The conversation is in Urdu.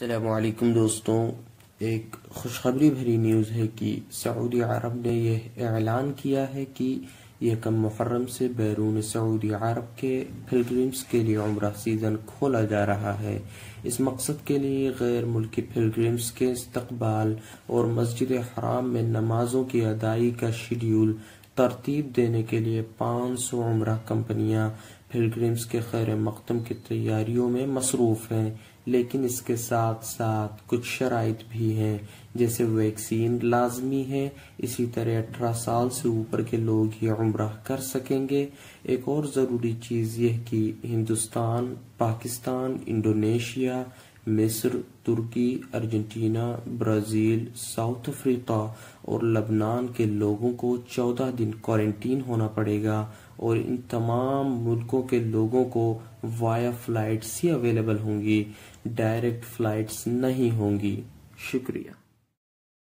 السلام علیکم دوستوں، ایک خوشخبری بھری نیوز ہے کہ سعودی عرب نے یہ اعلان کیا ہے کہ یکم محرم سے بیرون سعودی عرب کے پلگرمز کے لیے عمرہ سیزن کھولا جا رہا ہے۔ اس مقصد کے لیے غیر ملکی پلگرمز کے استقبال اور مسجد حرام میں نمازوں کی ادائیگی کا شیڈول ترتیب دینے کے لیے 500 عمرہ کمپنیاں پلگرمز کے خیر مقدم کی تیاریوں میں مصروف ہیں، لیکن اس کے ساتھ ساتھ کچھ شرائط بھی ہیں، جیسے ویکسین لازمی ہے۔ اسی طرح 18 سال سے اوپر کے لوگ ہی عمرہ کر سکیں گے۔ ایک اور ضروری چیز یہ کہ ہندوستان، پاکستان، انڈونیشیا، مصر، ترکی، ارجنٹینا، برازیل، ساؤتھ افریقہ اور لبنان کے لوگوں کو 14 دن کوارنٹین ہونا پڑے گا، اور ان تمام ملکوں کے لوگوں کو وائر فلائٹس ہی اویلیبل ہوں گی، ڈائریکٹ فلائٹس نہیں ہوں گی۔ شکریہ۔